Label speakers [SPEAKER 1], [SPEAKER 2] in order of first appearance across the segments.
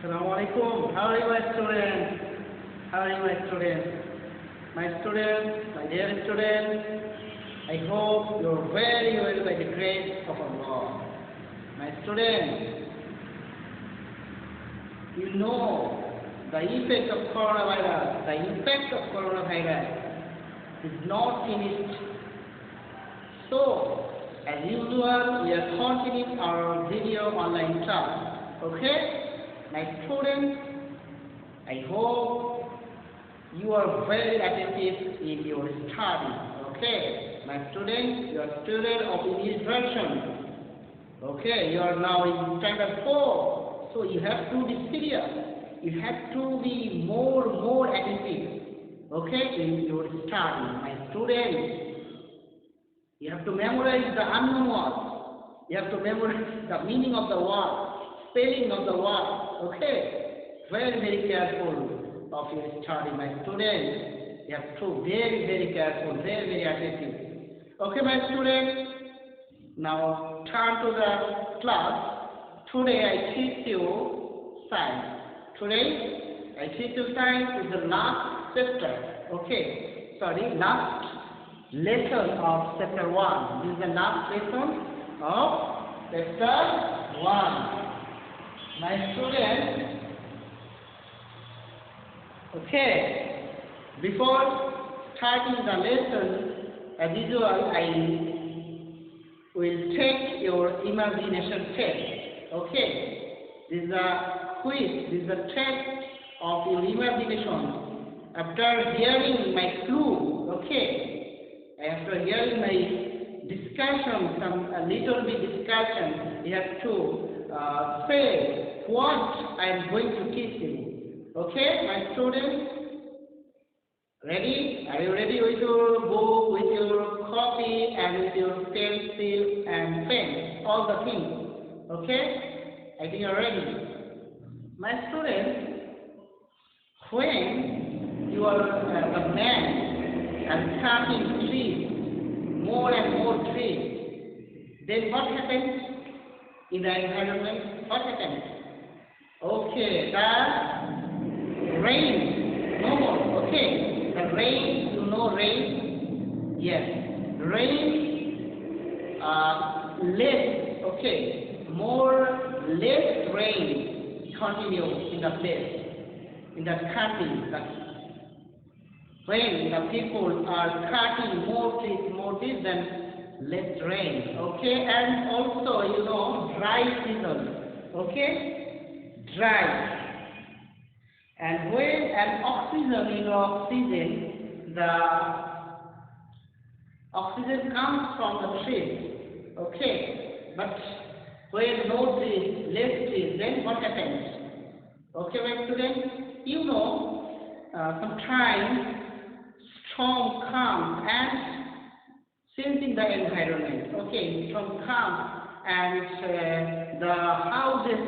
[SPEAKER 1] Assalamu alaikum. How are you, my students? How are you, my students? My students, my dear students, I hope you're very well by the grace of Allah. My students, you know the effect of coronavirus. The impact of coronavirus is not finished. So, as usual, we are continuing our video online class. Okay? My students, I hope you are very attentive in your study. Okay? My students, you are student of English version. Okay? You are now in standard 4. So you have to be serious. You have to be more attentive. Okay? In your study. My students, you have to memorize the unknown words. You have to memorize the meaning of the word, spelling of the word. Okay? Very careful of your study, my students. You have to be very careful, very attentive. Okay, my students. Now turn to the class. Today I teach you science. Today I teach you science is the last chapter. Okay? Sorry, last lesson of chapter 1. This is the last lesson of chapter 1. My students, okay, before starting the lesson, as usual, I will take your imagination test. Okay, this is a quiz, this is a test of your imagination. After hearing my clue, okay, after hearing my discussion, a little bit discussion, you have to say what I am going to teach you. Okay, my students? Ready? Are you ready with your book, with your copy, and with your pencil and pen? All the things. Okay? I think you are ready. My students, when you are a man and cutting trees, more and more trees, then what happens in the environment? What happens? Okay, the rain, no more. Okay. The rain, you know rain? Yes. Rain, less, okay. Less rain continues in the place, in the cutting. When the people are cutting more trees than less rain. Okay, and also, you know, dry season. Okay, dry. And when an oxygen, the oxygen comes from the trees, okay, but when no trees, less trees, then what happens? Okay, my students, you know, sometimes storm comes and changing the environment, okay, storm comes and the houses,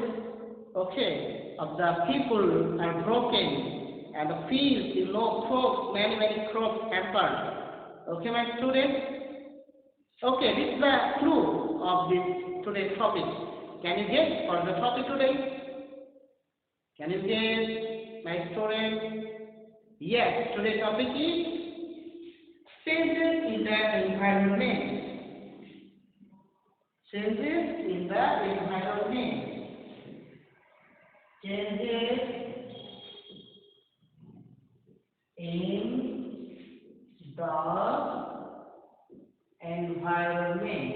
[SPEAKER 1] okay, of the people are broken, and the fields, you know, crops, many crops hampered. Okay, my students? Okay, this is the clue of this today's topic. Can you guess for the topic today? Can you guess, my students? Yes, today's topic is changes in the environment. Changes in the environment. Changes in the environment.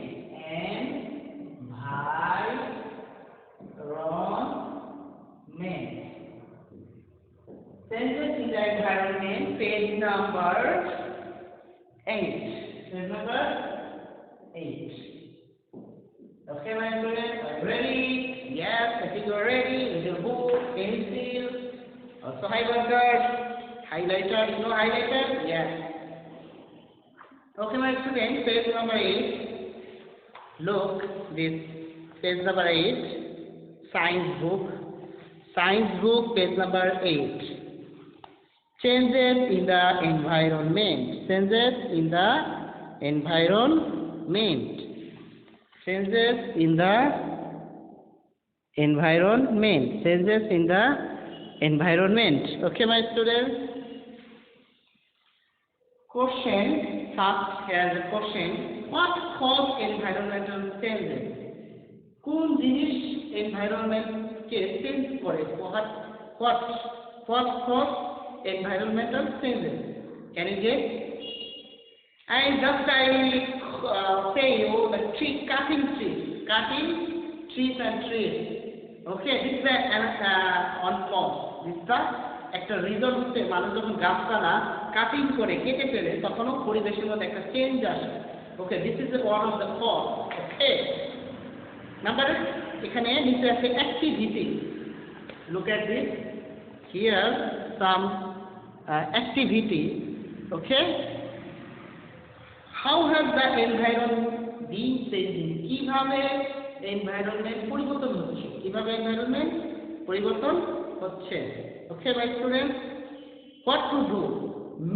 [SPEAKER 1] Changes in the environment, page number 8. Page number 8. Okay, my students, are you ready? Yes, I think you are ready. With your book, pencil, also highlighter. You know highlighter? Yes. Okay, my students, page number 8. Look, this page number 8, science book. Science book, page number 8. Changes in the environment. Changes in the environment. Changes in the Environment. Changes in the environment. Okay, my students. Question. First, here's a question. What cause environmental changes? কোন জিনিস এনভায়রনমেন্টকে change করে? What cause environmental changes? Can you get? I say you the cutting trees and trees. Okay, this is on cause. This is একটা reason হচ্ছে মানুষ যখন গাছপালা cutting করে কেটে ফেলে তখনও পরিবেশের মধ্যে একটা চেঞ্জ আসে। Okay, this is one of the cause. Okay, number এখানে নিচে আছে activity. Look at this here some activity. Okay, how has the environment been changing? কিভাবে এনভায়রনমেন্ট পরিবর্তন হচ্ছে? Okay, my students, what to do?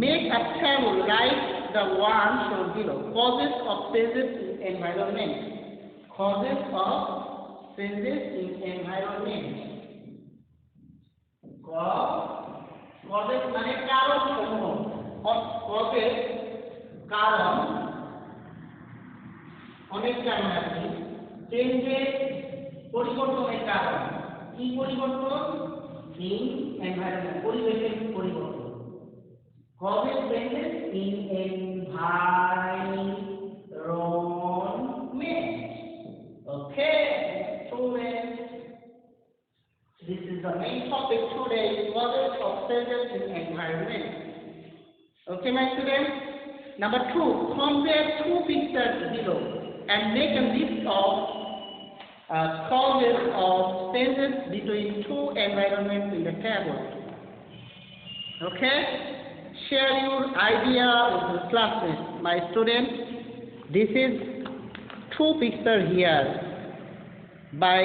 [SPEAKER 1] Make a table like the one shown below. Causes of changes in environment. Causes of changes in environment. Causes মানে কারণ সমূহ। Causes কারণ, অনেক কারণ আছে। Changes পরিবর্তনের কারণ। কি পরিবর্তন? In environment, পরিবেশের পরিবর্তন। Causes changes in environment. Okay, students, this is the main topic today, causes of changes in environment. Okay, my students. Number 2, compare 2 pictures below and make a list of causes of changes between 2 environments in the table. Okay, share your idea with your classmates. My students, this is 2 pictures here by,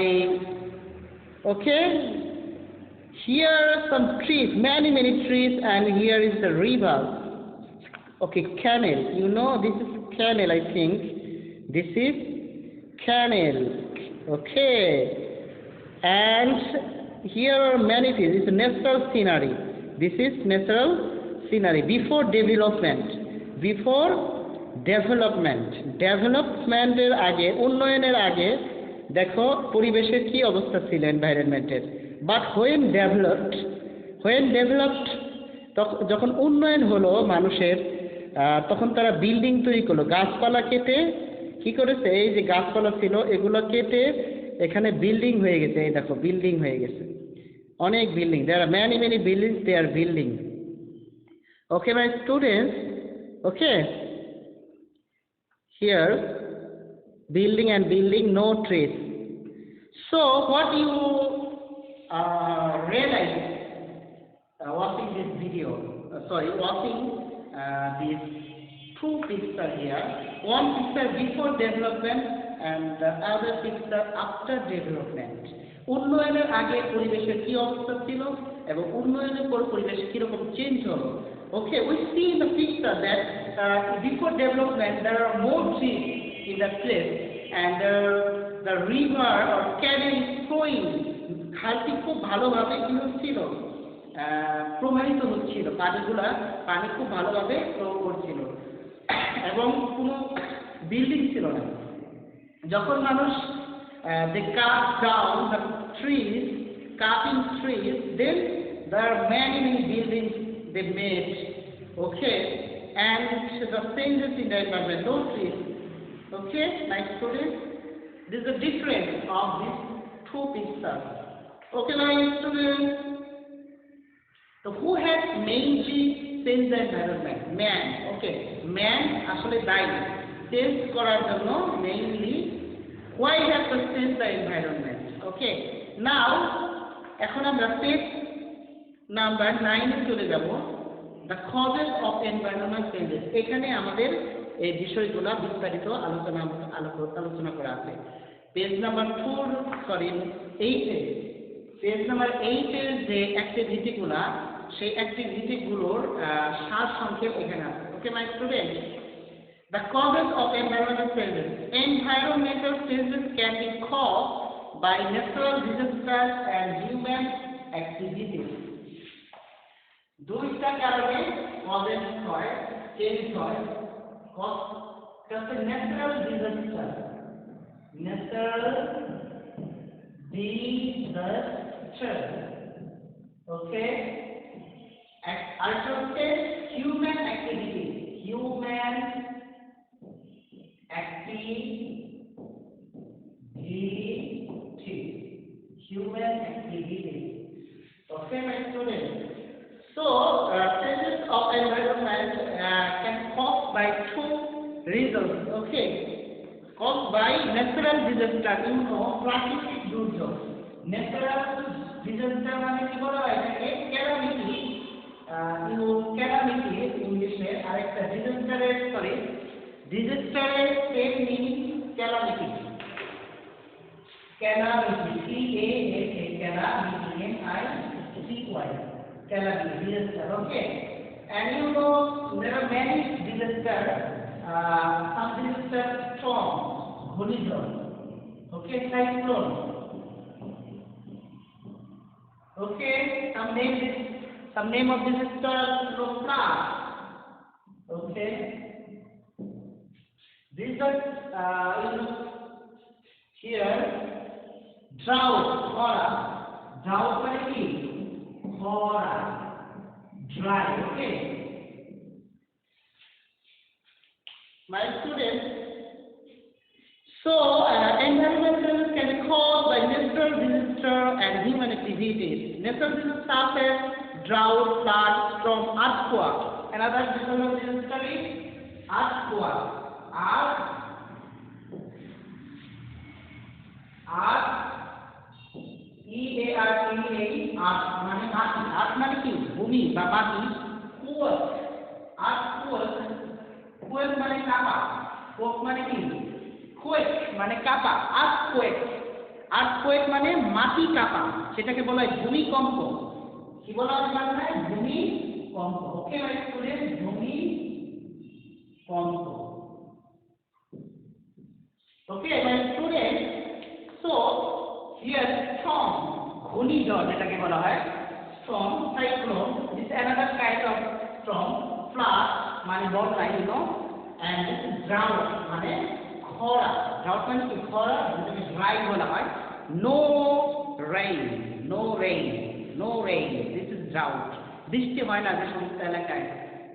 [SPEAKER 1] okay, here are some trees, many trees, and here is the river. Okay, canal, you know this is canal, I think this is canal. Okay, and here are many trees. It's natural scenery. This is natural scenery before development. ডেভেলপমেন্টের আগে, উন্নয়নের আগে দেখো পরিবেশের কি অবস্থা ছিল এনভায়রনমেন্টের। But when developed যখন উন্নয়ন হলো মানুষের, তখন তারা বিল্ডিং তৈরি করলো। গাছপালা কেটে কি করেছে? এই যে গাছপালা ছিল এগুলো কেটে এখানে বিল্ডিং হয়ে গেছে। এই দেখো বিল্ডিং হয়ে গেছে, অনেক building. There are many buildings they are building. Okay, my students. Okay, here building and building, no trees. So what you realize watching this video, watching this 2 pictures here, one picture before development and the other picture after development. উন্নয়নের আগে পরিবেশের কি অবস্থা ছিল এবং উন্নয়নের পর পরিবেশ কিরকম চেঞ্জ হলো। Okay, we see in the picture that before development there are more trees in that place and the river or canal is flowing. খালটি খুব ভালোভাবে কি হচ্ছিল? প্রবাহিত হচ্ছিল। পানি খুব ভালোভাবে ফ্লো করছিল এবং কোনো বিল্ডিং ছিল না। যখন মানুষ they cut down the trees, cutting trees, then there are many buildings they made. Okay, and the changes in the environment, no trees. Okay, nice students, this is the difference of these 2 pictures. Okay, nice students. So who has mainly changed the environment? Man. Okay, man আসলে দায়ী change করার জন্য mainly. Why have to change the environment? Okay, now এখন আমরা page number 9 এ চলে যাব, the causes of environmental changes. এখানে আমাদের এই বিষয়গুলো বিস্তারিত আলোচনা করা আছে। পেজ নাম্বার 8 এ, পেজ নাম্বার 8 এর যে অ্যাক্টিভিটিগুলো, সেই অ্যাক্টিভিটিগুলোর সারসংক্ষেপ এখানে আছে। Okay, my student, the causes of environmental changes. Environmental changes can be caused by natural disasters and human activities. দুইটা কারণে কজেস হয়, চেঞ্জ হয়। ন্যাচারাল ডিজাস্টার, ন্যাচারাল ডিজাস্টার, ওকে। আরেকটা হচ্ছে human activity, human activity. Okay, my students. So, changes of environment can caused by two reasons. Okay, caused by natural disaster. You know, প্রাকৃতিক দুর্যোগ। Natural disaster মানে কি বলা হয়? এটাকে calamity. calamity ইংলিশে, আরেকটা disaster-এর disaster-এর same meaning calamity. Calamity, C-A-L-A, calamity, M-I-C-Y, calamity, disaster, okay. And you know, there are many disasters, some disaster storm, ঘূর্ণিঝড়, okay, cyclone, okay, some name of disaster, flood, okay. These are, here, drought, khora. Drought মানে কি? Khora, dry, okay. My students, so environmental can be caused by natural disaster and human activities. Natural disasters such as drought, flood, storm, earthquake. Another natural disaster is earthquake. মানে মাটি, আর্থ মানে কি? ভূমি বা মাটি। কুয়েক, আর্থ কুয়েক, কুয়েক মানে কাঁপা, কোক মানে কি? কুয়েক মানে কাঁপা, আর্থ কুয়েক, আর্থ কুয়েক মানে মাটি কাঁপা, সেটাকে বলা হয় ভূমিকম্প। কি বলা হয় বাংলায়? ভূমিকম্প। ওকে মাই স্টুডেন্ট, ভূমিকম্প। Okay, my students, so here storm, ঘূর্ণিঝড় যেটাকে বলা হয়, storm, cyclone, this is another kind of storm, flood মানে বন্যা, you know, and this is drought মানে খরা, drought মানে কি? খরা, যেটাকে dry বলা হয়, no rain, no rain, no rain, this is drought, বৃষ্টি হয় না যে সমস্ত এলাকায়,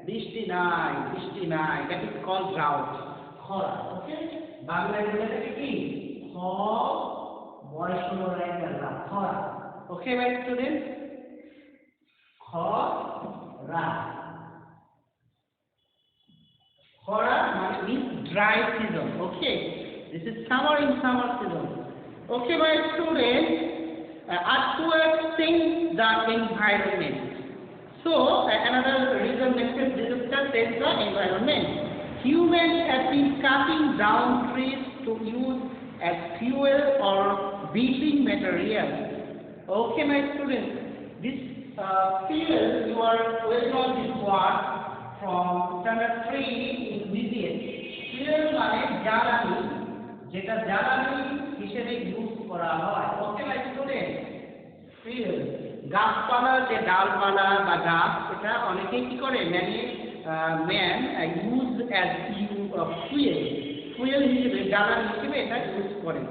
[SPEAKER 1] বৃষ্টি নাই, that is called drought, খরা, okay. বাংলায় বলে থাকে কি? খরা। ওকে মাই স্টুডেন্ট, খরা। খরা মানে means dry season. Okay, this is summer in summer season. Okay my students, earthquake change the environment. So another reason natural disaster change the environment. Humans have been cutting down trees to use as fuel or building material. Okay, my students, this fuel you are well known this word from standard 3 in BCS. Fuel মানে জ্বালানি, যেটা জ্বালানি হিসেবে use করা হয়। Okay, my students, fuel, গাছপালার যে ডালপালা বা গাছ, এটা অনেকেই কি করে? man use as fuel হিসেবে, জ্বালানি হিসেবে এটা ইউজ করে।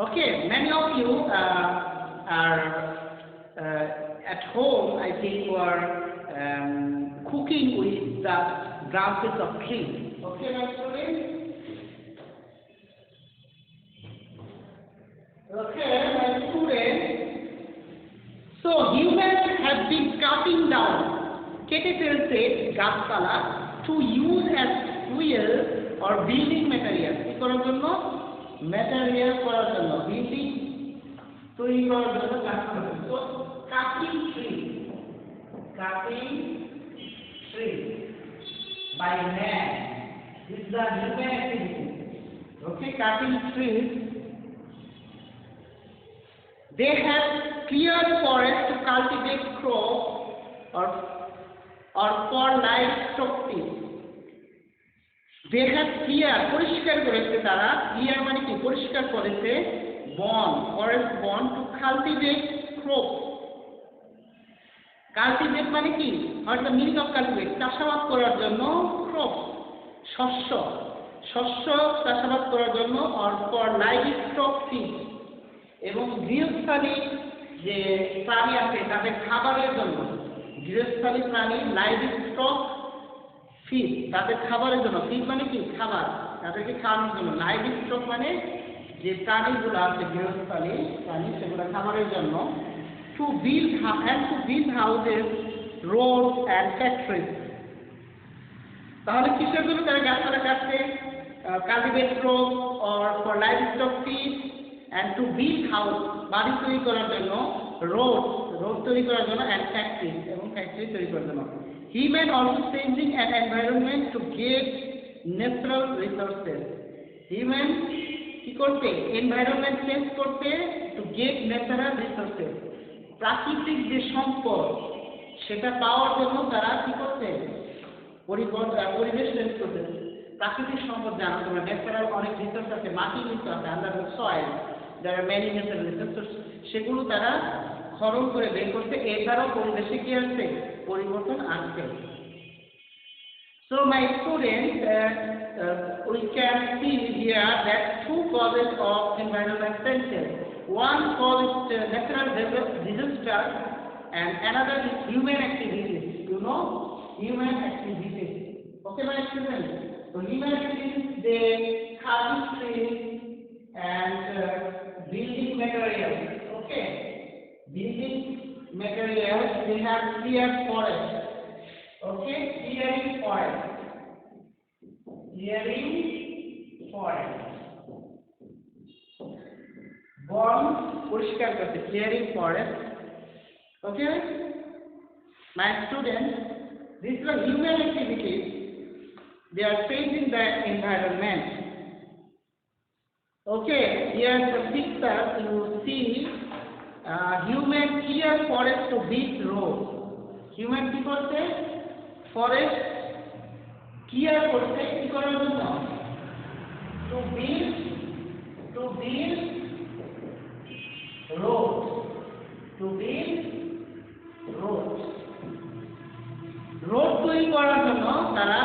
[SPEAKER 1] Okay, many of you are at home, I think you are cooking with the branches of trees. Okay, my students? Okay, my students, so humans have been cutting down, কেটে ফেলছে গাছপালা, to use as fuel or building material, কি করার জন্য? Material করার জন্য, building তৈরি করার জন্য গাছপালা। So cutting trees by man, this is the human activity. Okay, cutting trees. They have cleared forest to cultivate crops or for livestock feed. They have cleared, পরিষ্কার করেছে তারা, clear মানে কি? পরিষ্কার করেছে, forest born to cultivate crops. Cultivate মানে কি? What is the meaning of cultivate? চাষাবাদ করার জন্য crops, শস্য চাষাবাদ করার জন্য or for livestock feed, এবং গৃহস্থালী যে প্রাণী আছে তাদের খাবারের জন্য, গৃহস্থালী প্রাণী লাইভস্টক ফিড, তাদের খাবারের জন্য, ফিড মানে কি? খাবার, তাদেরকে খাওয়ানোর জন্য। লাইভস্টক মানে যে প্রাণীগুলো আছে গৃহস্থালী প্রাণী, সেগুলো খাবারের জন্য। To build houses, roads and factories. তাহলে কিসের জন্য তারা গাছপালা কাটছে? Cultivate crop or for livestock feed and to build house, বাড়ি তৈরি করার জন্য, রোড তৈরি করার জন্য, অ্যান্ড ফ্যাক্টরি, এবং ফ্যাক্টরি তৈরি করার জন্য। Human also changing an environment to get natural resources. Human কি করতে? এনভায়রনমেন্ট চেঞ্জ করতে, টু গেট ন্যাচারাল রিসোর্সেস, প্রাকৃতিক যে সম্পদ সেটা পাওয়ার জন্য তারা কি করছে? পরিবেশ চেঞ্জ করতে। প্রাকৃতিক সম্পদ জানো তোমরা, ন্যাচারাল অনেক রিসোর্স আছে, মাটির নিচে আছে, আন্ডার দ্য সয়েল যারা ম্যানি ন্যাচারাল রিসোর্স, সেগুলো তারা খনন করে বের করতে। এছাড়াও পরিবেশে কি আসছে? পরিবর্তন আসছে। So my students, we can see here that two causes of environment changes. One cause is natural disaster, and another is human activities. You know, human activities. Okay, my students. So human activities, they cutting trees and building materials. Okay, building materials. They have cleared forest. Okay, clearing forest. বন পরিষ্কার করতে, clearing forest. Okay, my students, these are human activities. They are changing the environment. Okay, here the picture you see, human clear forest to build road. Human কি করতে? Forest clear করতে, কি করার জন্য? To build road, road তৈরি করার জন্য তারা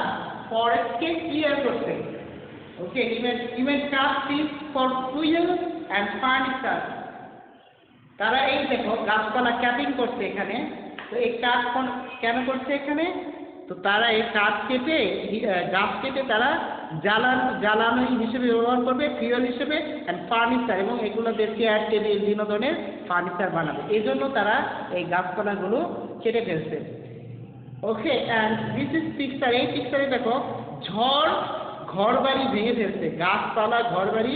[SPEAKER 1] ফরেস্টকে ক্লিয়ার করতে। Okay, even cut trees for fuel and furniture. তারা এই দেখো গাছপালা ক্যাটিং করছে এখানে। তো এই কাঠ কেন করছে এখানে? তো তারা এই কাঠ কেটে, গাছ কেটে তারা জ্বালানি হিসেবে ব্যবহার করবে, ফিউয়েল হিসেবে, অ্যান্ড ফার্নিচার, এবং এগুলো দিয়ে চেয়ার টেবিল বিভিন্ন ধরনের ফার্নিচার বানাবে। এই জন্য তারা এই গাছপালাগুলো কেটে ফেলছে। ওকে, অ্যান্ড দিস ইজ পিকচার। এই পিকচারে দেখো ঝড় ঘর বাড়ি ভেঙে ফেলছে, গাছপালা ঘর বাড়ি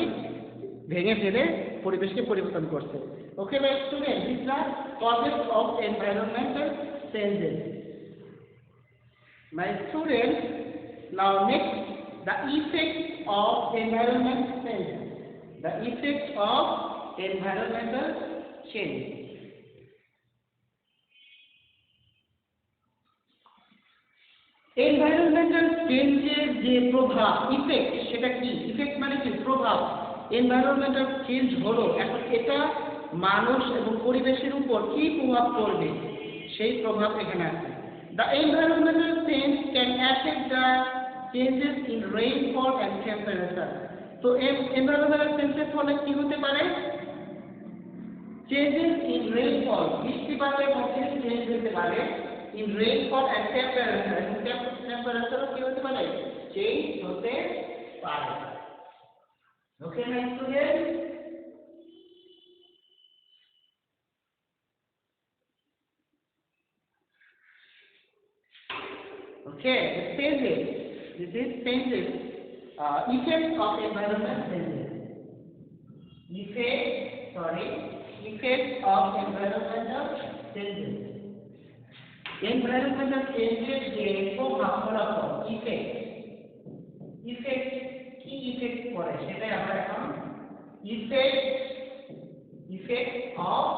[SPEAKER 1] ভেঙে ফেলে পরিবেশকে পরিবর্তন করছে। Okay, my students, these are causes of environmental changes. My students, now next, the effect of environment change. The effect of environmental change. Environmental changes যে প্রভাব, ইফেক্ট, সেটা কি? ইফেক্ট মানে কি? প্রভাব। এনভায়রনমেন্টাল চেঞ্জ হলো, এখন এটা মানুষ এবং পরিবেশের উপর কি প্রভাব পড়বে সেই প্রভাব এখানে আছে। The environmental change can affect the changes in rainfall and temperature. তো এনভায়রনমেন্টাল চেঞ্জের ফলে কি হতে পারে? চেঞ্জেস ইন রেইনফল, বৃষ্টিপাতের মধ্যে চেঞ্জ হতে পারে। ইন রেইনফল অ্যান্ড টেম্পারেচার, এবং টেম্পারেচারও কি হতে পারে? চেঞ্জ হতে পারে। Okay, my students? Okay, this is changes. Effect of environment changes. Effect of environmental changes. Environmental changes যে প্রভাব ফলাফল, effect কি ইফেক্ট করে সেটাই আমরা এখন effect of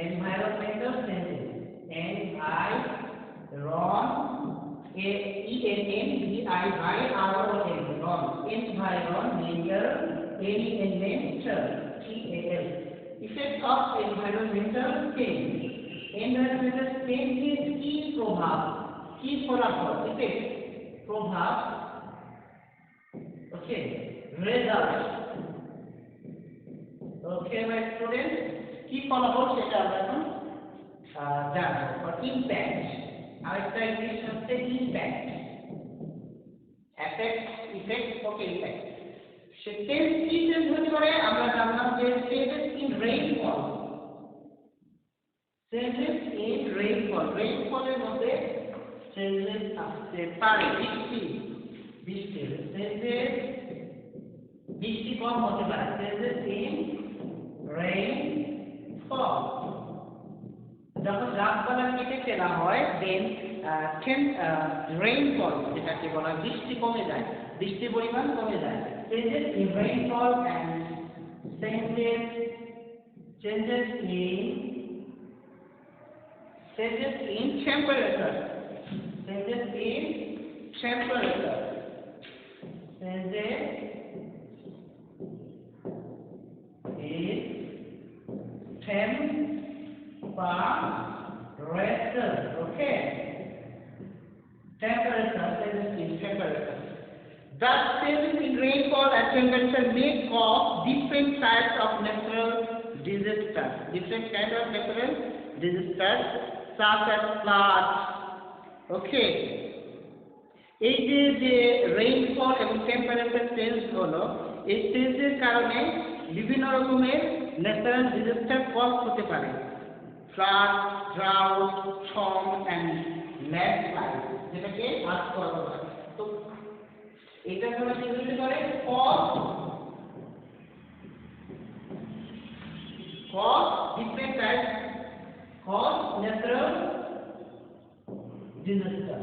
[SPEAKER 1] environmental changes, environmental EAL. Effect of environmental change. Environmental change is key প্রভাব, কি ফলাফল, effect, প্রভাব, okay, result, okay my students, কি ফলাফল সেটা আমরা এখন জানবো, or impact, আরেকটা ইংলিশ হচ্ছে impact, effect, effect, okay, impact. সে চেঞ্জ কি চেঞ্জ হতে পারে আমরা জানলাম যে changes in rainfall, changes in rainfall, রেইনফলের মধ্যে চেঞ্জেস আসতে পারে, বৃষ্টি চেঞ্জেস, বৃষ্টি কম হতে পারে, চেঞ্জেস ইন রেইনফল, যখন গাছপালা কেটে ফেলা হয় দেন রেইনফল যেটাকে বলা হয় বৃষ্টি কমে যায়, বৃষ্টির পরিমাণ কমে যায়, changes in rainfall and changes in temperature, changes in temperature, changes in temperature, okay, temperature, changes in temperature. Thus, changes in rainfall and temperature may cause different types of natural disasters. Different kinds of natural disasters, such as floods. Okay. এই যে rainfall এবং temperature change হলো, এই চেঞ্জের কারণে বিভিন্ন রকমের natural disaster cause হতে পারে, flood, drought, storm and landslide, যেটাকে আর্থকোয়েক বলা হয়। তো এটা আমরা কি বলতে পারি, cause different types, cause natural disaster,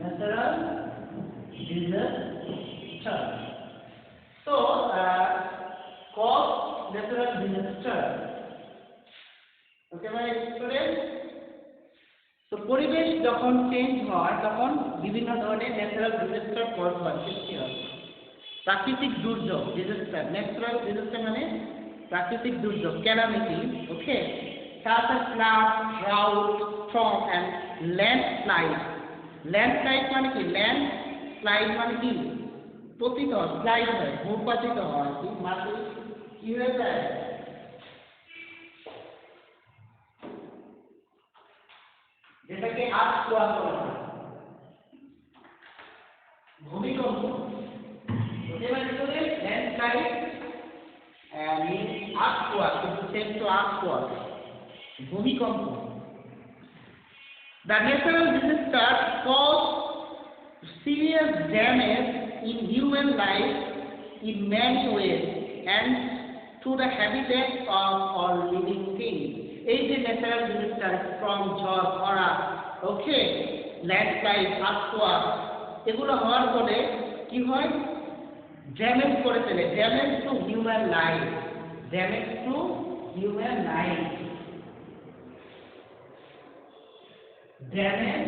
[SPEAKER 1] natural disaster. So cause natural disaster, okay my students. তো পরিবেশ যখন চেঞ্জ হয় তখন বিভিন্ন ধরনের ন্যাচারাল ডিজাস্টার কজ হয়, সৃষ্টি হয়, প্রাকৃতিক দুর্যোগ, ডিজাস্টার, ন্যাচারাল ডিজাস্টার মানে প্রাকৃতিক দুর্যোগ, calamity, okay, such as flood, drought, storm and landslide. Landslide মানে কি, landslide মানে কি, পতিত হয়, স্লাইড হয়, ভূপাতিত হয়, কি মাটি কি হয়ে যায়, যেটাকে আর্থকোয়েক বলা হয়, ভূমিকম্প, landslide means earthquake, it's the same to earthquake, ভূমিকম্প. The natural disaster cause serious damage in human life in many ways and to the habitat of all living things. এই যে ন্যাচারাল ডিজাস্টার, ফ্রম ঝড়, খরা, ওকে, landslide, earthquake, এগুলো হওয়ার ফলে কি হয়, ড্যামেজ করে ফেলে, damage to human life, damage to human life, damage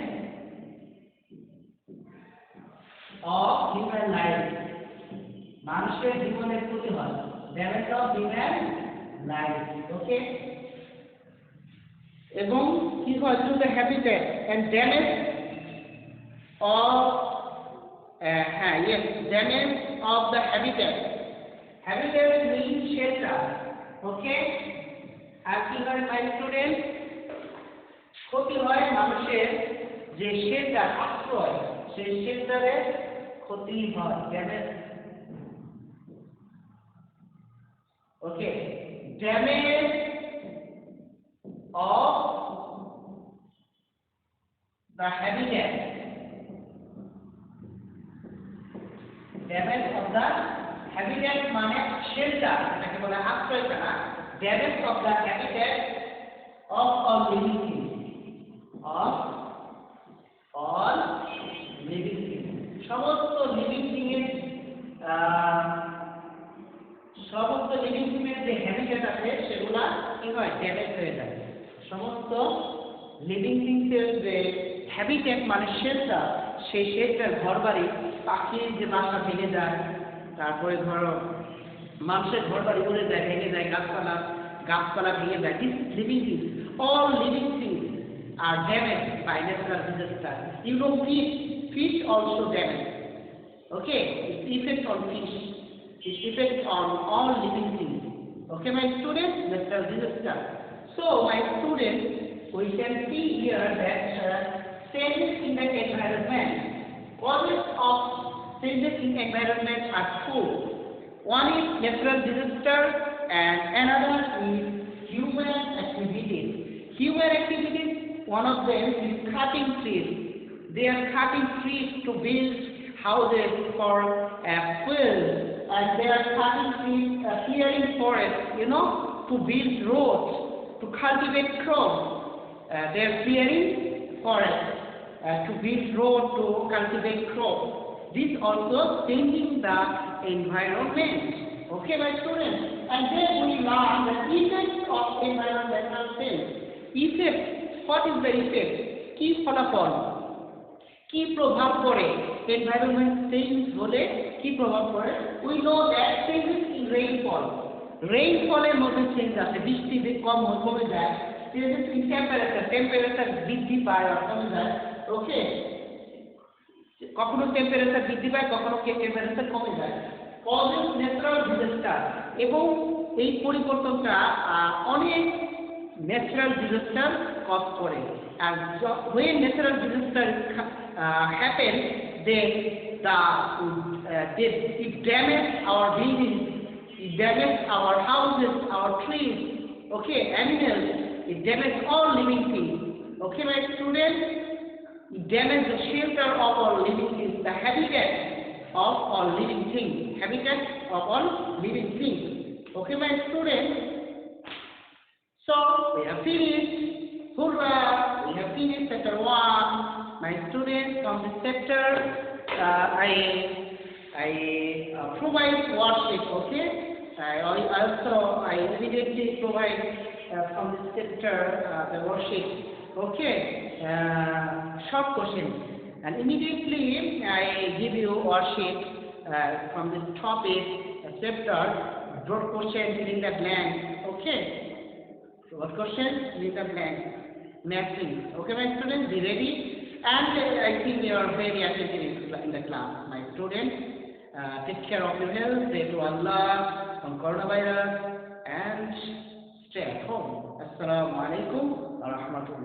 [SPEAKER 1] of human life, মানুষের জীবনের ক্ষতি হয়, damage of human life, okay, এবং কি হয়, to the habitat and damage of damage of the habitat. Habitat means shelter, okay, আর কি হয় my students, ক্ষতি হয় মানুষের যে শেল্টার, আশ্রয়, সেই শেল্টারের ক্ষতি হয়, damage, okay, damage of the habitat, damage of the habitat মানে shelter, এটাকে বলা হয় আশ্রয়খানা, damage of the habitat of all living things, of all living things, সমস্ত লিভিং থিং এর যে হ্যাবিটেট আছে সেগুলা কি হয়, ড্যামেজ হয়ে যায়, সমস্ত লিভিং থিংস এর যে হ্যাবিটেট মানে শেল্টার, সেই শেল্টার, ঘর বাড়ি, পাখির যে বাসা ভেঙে যায়, তারপরে ধরো মানুষের ঘর বাড়ি উড়ে যায়, ভেঙে যায়, গাছপালা ভেঙে যায়। This is living things. All living things are damaged by natural disaster. You know, fish also damaged. Okay, it affects on fish. It affects on all living things. Okay, my students, natural disaster. So, my students, we can see here that changes in the environment. Causes of changes in environment are two. One is natural disaster and another is human activities. Human activities, one of them is cutting trees. They are cutting trees to build houses for fuel, and they are cutting trees, clearing forests, to build roads, to cultivate crops. They are clearing forests to build roads, to cultivate crops. This also changing the environment. Okay, my students, and then we learn the effects of environmental change. Effect, what is the effect? কি ফলাফল, কি প্রভাব পড়ে environment change হলে কি প্রভাব পড়ে? We know that changes in rainfall. Rainfall-এর মধ্যে চেঞ্জ আসে, বৃষ্টি কমে যায়। Changes in temperature বৃদ্ধি পায় আর কমে যায়। ওকে, কখনো টেম্পারেচার বৃদ্ধি পায়, কখনো টেম্পারেচার কমে যায়। Causes natural disaster, এবং এই পরিবর্তনটা অনেক ন্যাচারাল ডিজাস্টার কজ করে। and when natural disaster happen, then it damage our buildings, it damage our houses, our trees, okay, animals, it damage all living things. Okay, my students, it damage the shelter of all living things, the habitat of all living things, habitat of all living things. Okay, my students, so we have finished. Hurrah! We have finished chapter 1. My students, from this chapter, I provide worksheet. Okay, I immediately provide from this chapter the worksheet. Okay, short question, and immediately I give you worksheet from this topic chapter. Broad question, fill in the blank. Okay, so what question? Fill in the blank. Matching. Okay, my students, be ready. And I think you are very attentive in the class, my students. Take care of your health. Pray to Allah on coronavirus and stay at home. Assalamu alaikum wa rahmatullah.